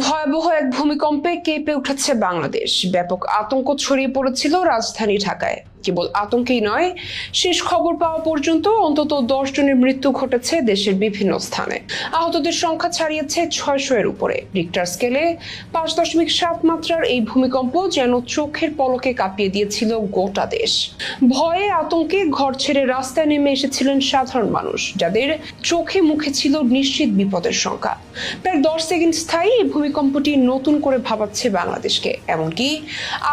ভয়াবহ এক ভূমিকম্পে কেঁপে উঠেছে বাংলাদেশ। ব্যাপক আতঙ্ক ছড়িয়ে পড়েছিল রাজধানী ঢাকায়। কেবল আতঙ্কেই নয়, শেষ খবর পাওয়া পর্যন্ত অন্তত 10 জনের মৃত্যু ঘটেছে দেশের বিভিন্ন স্থানে। আহতদের সংখ্যা ছাড়িয়েছে 600 এর উপরে। রিক্টার স্কেলে 5.7 মাত্রার এই ভূমিকম্প যেন চোখের পলকে কাঁপিয়ে দিয়েছিল গোটা দেশ। ভয়ে আতঙ্কে ঘর ছেড়ে রাস্তায় নেমে এসেছিলেন সাধারণ মানুষ, যাদের চোখে মুখে ছিল নিশ্চিত বিপদের শঙ্কা। প্রায় 10 সেকেন্ড স্থায়ী এই ভূমিকম্পটি নতুন করে ভাবাচ্ছে বাংলাদেশকে। এমনকি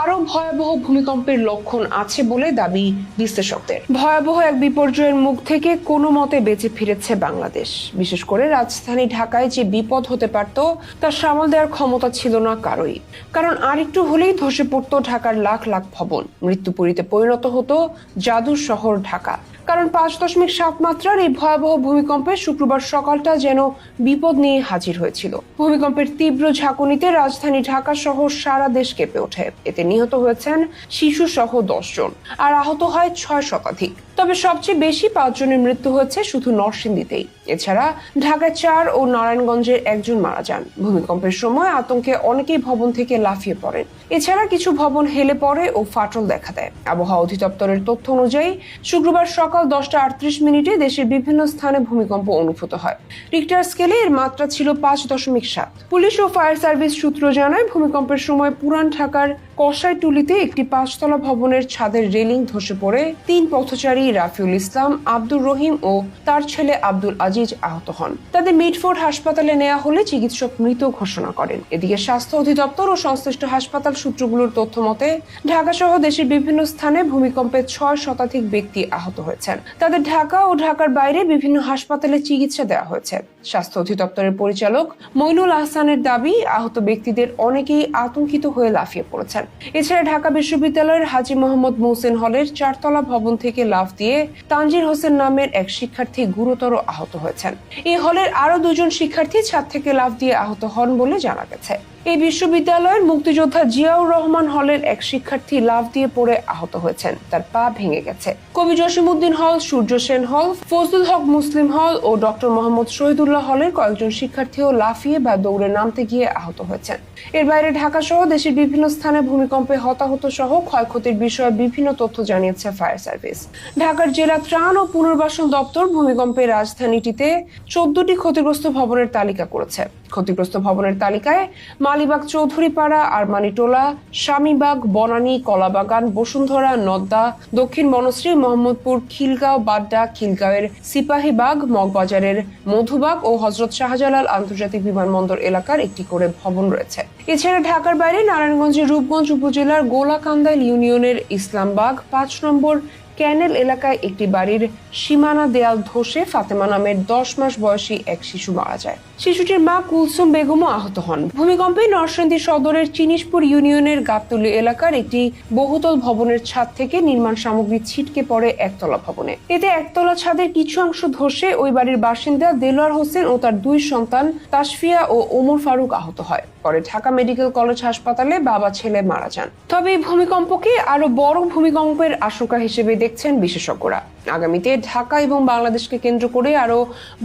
আরো ভয়াবহ ভূমিকম্পের লক্ষণ আছে বলে দাবি বিশ্লেষকদের। ভয়াবহ এক বিপর্যয়ের মুখ থেকে কোনো মতে বেঁচে ফিরেছে বাংলাদেশ। বিশেষ করে রাজধানী ঢাকায় যে বিপদ হতে পারত তা সামাল দেওয়ার ক্ষমতা ছিল না কারোই। কারণ আরেকটু হলেই ধসে পড়তো ঢাকার লাখ লাখ ভবন, মৃত্যুপুরীতে পরিণত হতো জাদুর শহর ঢাকা। কারণ 5.7 মাত্রার এই ভয়াবহ ভূমিকম্পে শুক্রবার সকালটা যেন বিপদ নিয়ে হাজির হয়েছিল। ভূমিকম্পের তীব্র ঝাঁকুনিতে রাজধানী ঢাকা সহ সারা দেশ কেঁপে ওঠে। এতে নিহত হয়েছেন শিশু সহ 10 জন, আর আহত হয় 6 শতাধিক। তবে সবচেয়ে বেশি 5 জনের মৃত্যু হয়েছে শুধু নরসিংদীতেই। এছাড়া ঢাকায় 4 ও নারায়ণগঞ্জের 1 জন মারা যান। ভূমিকম্পের সময় আতঙ্কে অনেকেই ভবন থেকে লাফিয়ে পড়েন। এছাড়া কিছু ভবন হেলে পড়ে ও ফাটল দেখা দেয়। আবহাওয়া অধিদপ্তরের তথ্য অনুযায়ী শুক্রবার সকাল 10:38 দেশের বিভিন্ন স্থানে ভূমিকম্প অনুভূত হয়। রিক্টার স্কেলে এর মাত্রা ছিল 5.7। পুলিশ ও ফায়ার সার্ভিস সূত্র জানায়, ভূমিকম্পের সময় পুরান ঢাকার কসাইটুলিতে একটি 5তলা ভবনের ছাদের রেলিং ধসে পড়ে 3 পথচারী রাফিউল ইসলাম, আব্দুর রহিম ও তার ছেলে আব্দুল আজিজ আহত হন। তাদের মিডফোর্ড হাসপাতালে নেওয়া হলে চিকিৎসক মৃত ঘোষণা করেন। এদিকে স্বাস্থ্য অধিদপ্তর ও সংশ্লিষ্ট হাসপাতাল সূত্রগুলোর তথ্য মতে ঢাকা সহ দেশের বিভিন্ন স্থানে ভূমিকম্পে 6 শতাধিক ব্যক্তি আহত হয়েছেন। তাদের ঢাকা ও ঢাকার বাইরে বিভিন্ন হাসপাতালে চিকিৎসা দেওয়া হয়েছে। স্বাস্থ্য অধিদপ্তরের পরিচালক মইনুল আহসানের দাবি, আহত ব্যক্তিদের অনেকেই আতঙ্কিত হয়ে লাফিয়ে পড়েছেন। এছাড়া ঢাকা বিশ্ববিদ্যালয়ের হাজী মোহাম্মদ মোহসেন হলের 4তলা ভবন থেকে লাফ দিয়ে তানজির হোসেন নামের এক শিক্ষার্থী গুরুতর আহত হয়েছেন। এই হলের আরো 2 জন শিক্ষার্থী ছাদ থেকে লাফ দিয়ে আহত হন বলে জানা গেছে। এই বিশ্ববিদ্যালয়ের মুক্তিযোদ্ধা জিয়াউর রহমান হলের এক শিক্ষার্থী লাফ দিয়ে পড়ে আহত হয়েছেন, তার পা ভেঙে গেছে। কবি জসিমউদ্দিন হল, সূর্য সেন হল, ফজলুল হক মুসলিম হল ও ডক্টর মোহাম্মদ শহীদুল্লাহ হলের কয়েকজন শিক্ষার্থীও লাফিয়ে বা দৌড়ে নামতে গিয়ে আহত হয়েছেন। এর বাইরে ঢাকা সহ দেশের বিভিন্ন স্থানে ভূমিকম্পে হতাহত সহ ক্ষয়ক্ষতির বিষয়ে বিভিন্ন তথ্য জানিয়েছে ফায়ার সার্ভিস। ঢাকার জেলা ত্রাণ ও পুনর্বাসন দপ্তর ভূমিকম্পে রাজধানীটিতে 14টি ক্ষতিগ্রস্ত ভবনের তালিকা করেছে। ক্ষতিগ্রস্ত ভবনের তালিকায় মালিবাগ, চৌধুরীপাড়া, আরমানিটোলা, স্বামীবাগ, বনানী, কলাবাগান, বসুন্ধরা, নদ্দা, দক্ষিণ বনশ্রী, মোহাম্মদপুর, খিলগাঁও, বাড্ডা, খিলগাঁওয়ের সিপাহীবাগ, মগবাজারের মধুবাগ ও হযরত শাহজালাল আন্তর্জাতিক বিমানবন্দর এলাকার একটি করে ভবন রয়েছে। এছাড়া ঢাকার বাইরে নারায়ণগঞ্জের রূপগঞ্জ উপজেলার গোলাকান্দাইল ইউনিয়নের ইসলামবাগ 5 নম্বর ক্যানেল এলাকায় একটি বাড়ির সীমানা দেয়াল ধসে ফাতেমা নামের 10 মাস বয়সী এক শিশু মারা যায়। শিশুটির মা কুলসুম বেগমও আহত হন। ভূমিকম্পে নরসিংদী সদরের চিনিশপুর ইউনিয়নের গাবতলী এলাকার একটি বহুতল ভবনের ছাদ থেকে নির্মাণ সামগ্রী ছিটকে পড়ে একতলা ভবনে। এতে একতলা ছাদের কিছু অংশ ধসে ওই বাড়ির বাসিন্দা দেলোয়ার হোসেন ও তার 2 সন্তান তাসফিয়া ও ওমর ফারুক আহত হয়। পরে ঢাকা মেডিকেল কলেজ হাসপাতালে বাবা ছেলে মারা যান। তবে এই ভূমিকম্পকে আরো বড় ভূমিকম্পের আশঙ্কা হিসেবে দেখছেন বিশেষজ্ঞরা। আগামীতে ঢাকা এবং বাংলাদেশকে কেন্দ্র করে আরো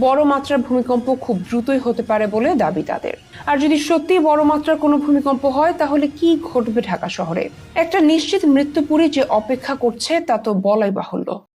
বড় মাত্রার ভূমিকম্প খুব দ্রুতই হতে পারে বলে দাবি তাদের। আর যদি সত্যি বড় মাত্রার কোনো ভূমিকম্প হয়, তাহলে কি ঘটবে ঢাকা শহরে? একটা নিশ্চিত মৃত্যুপুরী যে অপেক্ষা করছে তা তো বলাই বাহুল্য।